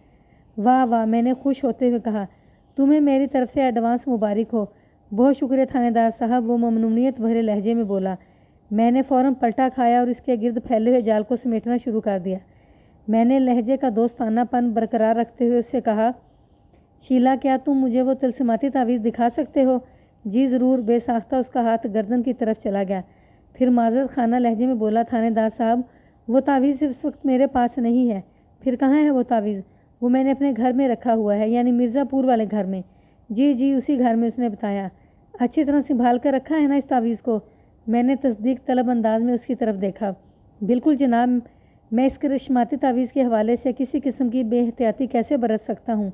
واہ واہ، میں نے خوش ہوتے ہوئے کہا، تمہیں میری طرف سے ایڈوانس مبارک ہو۔ بہت شکریہ تھانے دار صاحب، وہ ممنونیت بھرے لہجے میں بولا۔ میں نے فوراً پلٹا کھایا اور اس کے گرد پھیلے ہوئے جال کو سمیٹنا شروع کر دیا۔ میں نے لہجے کا دوستانہ پن برقرار رکھتے ہوئے اس سے کہا، شیلا، کیا تم مجھے وہ طلسماتی تعویذ دکھا سکتے ہو؟ جی ضرور۔ بے ساختہ اس کا ہاتھ گردن کی طرف چلا گیا، پھر معذرت خانہ لہجے میں بولا، تھانے دار صاحب، وہ تعویذ اس وقت میرے پاس نہیں ہے۔ پھر کہاں ہے وہ تعویذ؟ وہ میں نے اپنے گھر میں رکھا ہوا ہے، یعنی مرزا پور والے گھر میں۔ جی جی، اسی گھر میں، اس نے بتایا۔ اچھی طرح سنبھال کر رکھا ہے نا اس تعویذ کو؟ میں نے تصدیق طلب انداز میں اس کی طرف دیکھا۔ بالکل جناب، میں اس کرشماتی تعویذ کے حوالے سے کسی قسم کی بے احتیاطی کیسے برت سکتا ہوں؟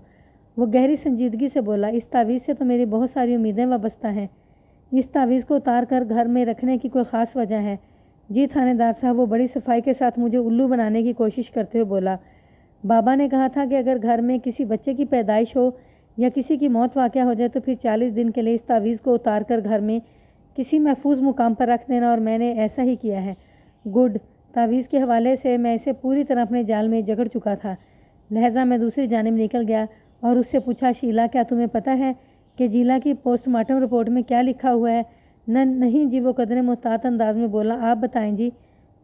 وہ گہری سنجیدگی سے بولا، اس تعویذ سے تو میری بہت ساری امیدیں وابستہ ہیں۔ اس تعویذ کو اتار کر گھر میں رکھنے کی کوئی خاص وجہ ہے؟ جی تھانے دار صاحب، وہ بڑی صفائی کے ساتھ مجھے الو بنانے کی کوشش کرتے ہوئے بولا، بابا نے کہا تھا کہ اگر گھر میں کسی بچے کی پیدائش ہو یا کسی کی موت واقع ہو جائے تو پھر 40 دن کے لیے اس تعویذ کو اتار کر گھر میں کسی محفوظ مقام پر رکھ دینا، اور میں نے ایسا ہی کیا ہے۔ گڈ۔ تعویذ کے حوالے سے میں اسے پوری طرح اپنے جال میں جکڑ چکا تھا، لہذا میں دوسری جانب نکل گیا اور اس سے پوچھا، شیلا، کیا تمہیں پتہ ہے کہ جیلا کی پوسٹ مارٹم رپورٹ میں کیا لکھا ہوا ہے؟ نہیں جی، وہ قدرے محتاط انداز میں بولا، آپ بتائیں جی۔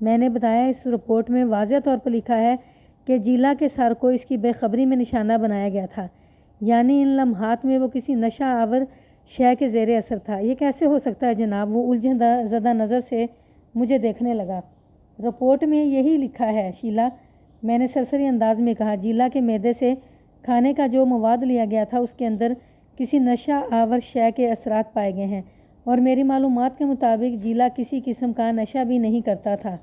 میں نے بتایا، اس رپورٹ میں واضح طور پر لکھا ہے کہ جیلا کے سر کو اس کی بے خبری میں نشانہ بنایا گیا تھا، یعنی ان لمحات میں وہ کسی نشہ آور شے کے زیر اثر تھا۔ یہ کیسے ہو سکتا ہے جناب؟ وہ الجھن زدہ نظر سے مجھے دیکھنے لگا۔ رپورٹ میں یہی لکھا ہے شیلا، میں نے سرسری انداز میں کہا، جیلا کے معدے سے کھانے کا جو مواد لیا گیا تھا اس کے اندر کسی نشہ آور شے کے اثرات پائے گئے ہیں، اور میری معلومات کے مطابق جیلا کسی قسم کا نشہ بھی نہیں کرتا تھا۔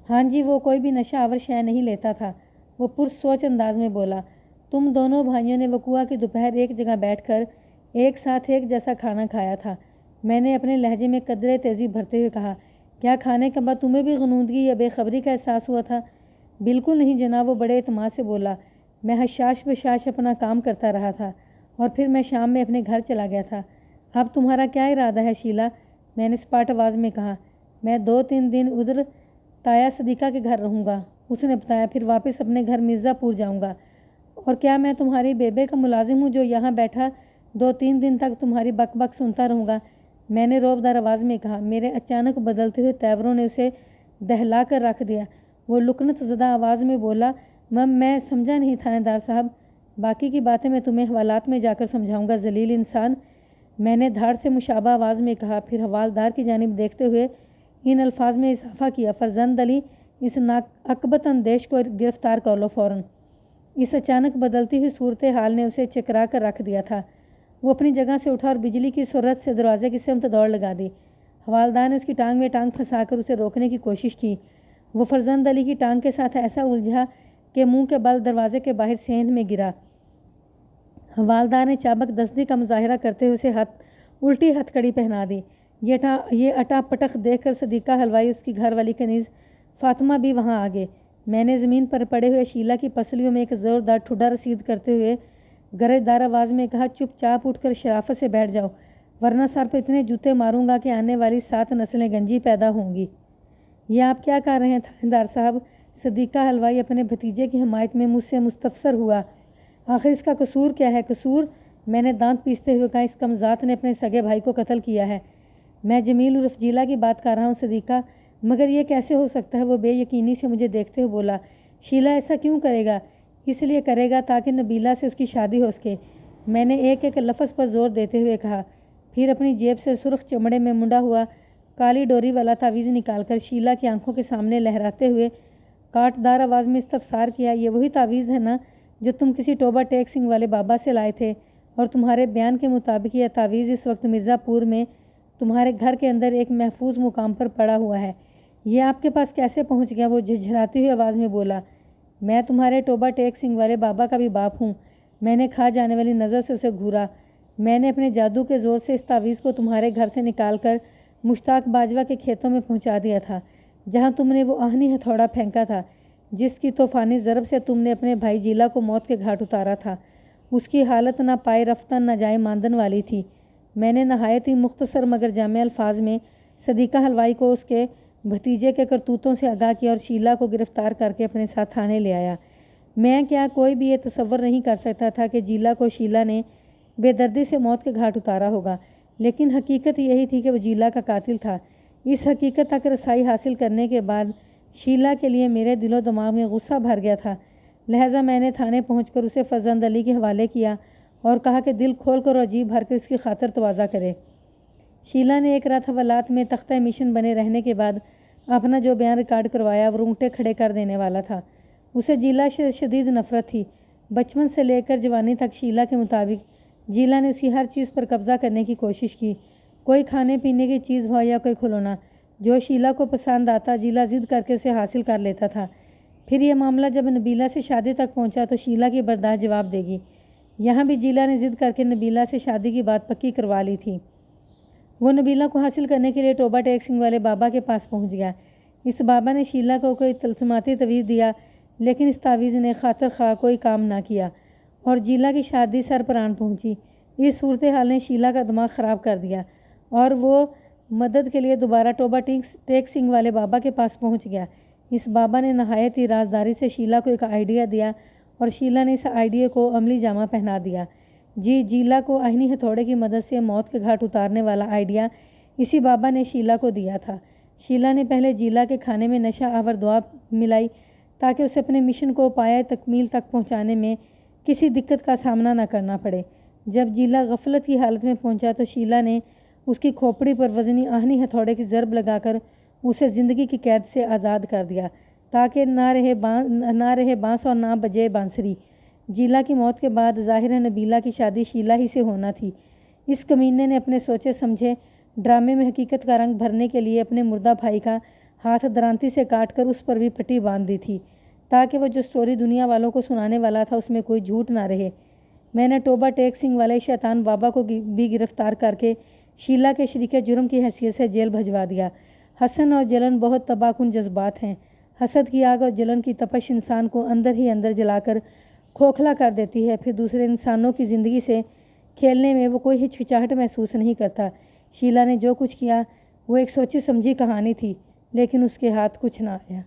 ہاں جی، وہ کوئی بھی نشہ آور شے نہیں لیتا تھا، وہ پرسوچ انداز میں بولا۔ تم دونوں بھائیوں نے وقوعہ کی دوپہر ایک جگہ بیٹھ کر ایک ساتھ ایک جیسا کھانا کھایا تھا؟ میں نے اپنے لہجے میں قدرے تیزی بھرتے ہوئے کہا، کیا کھانے کے بعد تمہیں بھی غنودگی یا بے خبری کا احساس ہوا تھا؟ بالکل نہیں جناب، وہ بڑے اعتماد سے بولا۔ میں حشاش بشاش اپنا کام کرتا رہا تھا، اور پھر میں شام میں اپنے گھر چلا گیا تھا۔ اب تمہارا کیا ارادہ ہے شیلا؟ میں نے سپاٹ آواز میں کہا۔ میں 2-3 دن ادھر تایا صدیقہ کے گھر رہوں گا، اس نے بتایا، پھر واپس اپنے گھر مرزا پور جاؤں گا۔ اور کیا میں تمہاری بیبے کا ملازم ہوں جو یہاں بیٹھا 2-3 دن تک تمہاری بک بک سنتا رہوں گا؟ میں نے روبدار آواز میں کہا۔ میرے اچانک بدلتے ہوئے تیوروں نے اسے دہلا کر رکھ دیا۔ وہ لکنت زدہ آواز میں بولا، میں سمجھا نہیں تھانے دار صاحب، باقی کی باتیں میں تمہیں حوالات میں جا کر سمجھاؤں گا، ذلیل انسان، میں نے دھاڑ سے مشابہ آواز میں کہا، پھر حوالدار کی جانب دیکھتے ہوئے ان الفاظ میں اضافہ کیا، فرزند علی، اس ناقبت اندیش کو گرفتار کر لو فوراً۔ اس اچانک بدلتی ہوئی صورتحال نے اسے چکرا کر رکھ دیا تھا۔ وہ اپنی جگہ سے اٹھا اور بجلی کی سرعت سے دروازے کی سمت دوڑ لگا دی۔ حوالدار نے اس کی ٹانگ میں ٹانگ پھنسا کر اسے روکنے کی کوشش کی۔ وہ فرزند علی کی ٹانگ کے ساتھ ایسا الجھا کہ منہ کے بل دروازے کے باہر سیندھ میں گرا۔ حوالدار نے چابک دستی کا مظاہرہ کرتے ہوئے اسے الٹی ہتھ کڑی پہنا دی۔ یہ اٹا پٹخ دیکھ کر صدیقہ حلوائی اس کی گھر والی کنیز فاطمہ بھی وہاں آ گئے۔ میں نے زمین پر پڑے ہوئے شیلا کی پسلیوں میں ایک زوردار ٹھڈا رسید کرتے ہوئے گرجدار آواز میں کہا، چپ چاپ اٹھ کر شرافت سے بیٹھ جاؤ، ورنہ سر پہ اتنے جوتے ماروں گا کہ آنے والی 7 نسلیں گنجی پیدا ہوں گی۔ یہ آپ کیا کر رہے ہیں تھانے دار صاحب؟ صدیقہ حلوائی اپنے بھتیجے کی حمایت میں مجھ سے مستفسر ہوا۔ آخر اس کا قصور کیا ہے؟ قصور؟ میں نے دانت پیستے ہوئے کہا، اس کمذات نے اپنے سگے بھائی کو قتل کیا ہے۔ میں جمیل عرف جیلا کی بات کر رہا ہوں صدیقہ۔ مگر یہ کیسے ہو سکتا ہے؟ وہ بے یقینی سے مجھے دیکھتے ہوئے بولا۔ شیلا ایسا کیوں کرے گا؟ اس لیے کرے گا تاکہ نبیلہ سے اس کی شادی ہو سکے، میں نے ایک ایک لفظ پر زور دیتے ہوئے کہا۔ پھر اپنی جیب سے سرخ چمڑے میں منڈا ہوا کالی ڈوری والا تعویذ نکال کر شیلا کی آنکھوں کے سامنے لہراتے ہوئے کاٹ دار آواز میں استفسار کیا، یہ وہی تعویذ ہے نا جو تم کسی ٹوبہ ٹیک سنگھ والے بابا سے لائے تھے؟ اور تمہارے بیان کے مطابق یہ تعویذ اس وقت مرزا پور میں تمہارے گھر کے اندر ایک محفوظ مقام پر پڑا ہوا ہے، یہ آپ کے پاس کیسے پہنچ گیا؟ وہ جھرجھراتی ہوئی آواز میں بولا۔ میں تمہارے ٹوبہ ٹیک سنگھ والے بابا کا بھی باپ ہوں۔ میں نے کھا جانے والی نظر سے اسے گھورا۔ میں نے اپنے جادو کے زور سے اس تعویذ کو تمہارے گھر سے نکال کر مشتاق باجوہ کے کھیتوں میں پہنچا دیا تھا، جہاں تم نے وہ آہنی ہتھوڑا پھینکا تھا جس کی طوفانی ضرب سے تم نے اپنے بھائی جیلا کو موت کے گھاٹ اتارا تھا۔ اس کی حالت نہ پائے رفتن نہ جائے ماندن والی تھی۔ میں نے نہایت ہی مختصر مگر جامع الفاظ میں صدیقہ حلوائی کو اس کے بھتیجے کے کرتوتوں سے آگاہ کیا اور شیلا کو گرفتار کر کے اپنے ساتھ تھانے لے آیا۔ میں کیا کوئی بھی یہ تصور نہیں کر سکتا تھا کہ جیلا کو شیلا نے بے دردی سے موت کے گھاٹ اتارا ہوگا، لیکن حقیقت یہی تھی کہ وہ جیلا کا قاتل تھا۔ اس حقیقت تک رسائی حاصل کرنے کے بعد شیلا کے لیے میرے دل و دماغ میں غصہ بھر گیا تھا، لہٰذا میں نے تھانے پہنچ کر اسے فرزند علی کے حوالے کیا اور کہا کہ دل کھول کر اور جی بھر کر اس کی خاطر تواضع کرے۔ شیلا نے ایک رات حوالات میں تختہ مشن بنے رہنے کے بعد اپنا جو بیان ریکارڈ کروایا وہ رونگٹے کھڑے کر دینے والا تھا۔ اسے جیلا سے شدید نفرت تھی۔ بچپن سے لے کر جوانی تک شیلا کے مطابق جیلا نے اس کی ہر چیز پر قبضہ کرنے کی کوشش کی، کوئی کھانے پینے کی چیز ہو یا کوئی کھلونا، جو شیلا کو پسند آتا جیلا ضد کر کے اسے حاصل کر لیتا تھا۔ پھر یہ معاملہ جب نبیلہ سے شادی تک پہنچا تو شیلا کی برداشت جواب دے گی۔ یہاں بھی جیلا نے ضد کر کے نبیلہ سے شادی کی بات پکی کروا لی تھی۔ وہ نبیلہ کو حاصل کرنے کے لیے ٹوبہ ٹیک سنگھ والے بابا کے پاس پہنچ گیا۔ اس بابا نے شیلا کو کوئی تلسماتی تعویذ دیا، لیکن اس تعویذ نے خاطر خواہ کوئی کام نہ کیا اور جیلا کی شادی سر پر آن پہنچی۔ اس صورتحال نے شیلا کا دماغ خراب کر دیا اور وہ مدد کے لیے دوبارہ ٹوبہ ٹیک سنگھ والے بابا کے پاس پہنچ گیا۔ اس بابا نے نہایت ہی رازداری سے شیلا کو ایک آئیڈیا دیا اور شیلا نے اس آئیڈیا کو عملی جامہ پہنا دیا۔ جیلا کو آہنی ہتھوڑے کی مدد سے موت کے گھاٹ اتارنے والا آئیڈیا اسی بابا نے شیلا کو دیا تھا۔ شیلا نے پہلے جیلا کے کھانے میں نشہ آور دوا ملائی تاکہ اسے اپنے مشن کو پایہ تکمیل تک پہنچانے میں کسی دقت کا سامنا نہ کرنا پڑے۔ جب جیلا غفلت کی حالت میں پہنچا تو شیلا نے اس کی کھوپڑی پر وزنی آہنی ہتھوڑے کی ضرب لگا کر اسے زندگی کی قید سے آزاد کر دیا تاکہ نہ رہے بانس اور نہ بجے بانسری۔ جیلا کی موت کے بعد ظاہر ہے نبیلہ کی شادی شیلا ہی سے ہونا تھی۔ اس کمینے نے اپنے سوچے سمجھے ڈرامے میں حقیقت کا رنگ بھرنے کے لیے اپنے مردہ بھائی کا ہاتھ درانتی سے کاٹ کر اس پر بھی پٹی باندھ دی تھی تاکہ وہ جو سٹوری دنیا والوں کو سنانے والا تھا اس میں کوئی جھوٹ نہ رہے۔ میں نے ٹوبہ ٹیک سنگھ والے شیطان بابا کو بھی گرفتار کر کے شیلا کے شریک جرم کی حیثیت سے جیل بھجوا دیا۔ حسن اور جلن بہت تباہ کن جذبات ہیں۔ حسد کی آگ اور جلن کی تپش انسان کو اندر ہی اندر جلا کر کھوکھلا کر دیتی ہے، پھر دوسرے انسانوں کی زندگی سے کھیلنے میں وہ کوئی ہچکچاہٹ محسوس نہیں کرتا۔ شیلا نے جو کچھ کیا وہ ایک سوچی سمجھی کہانی تھی، لیکن اس کے ہاتھ کچھ نہ آیا۔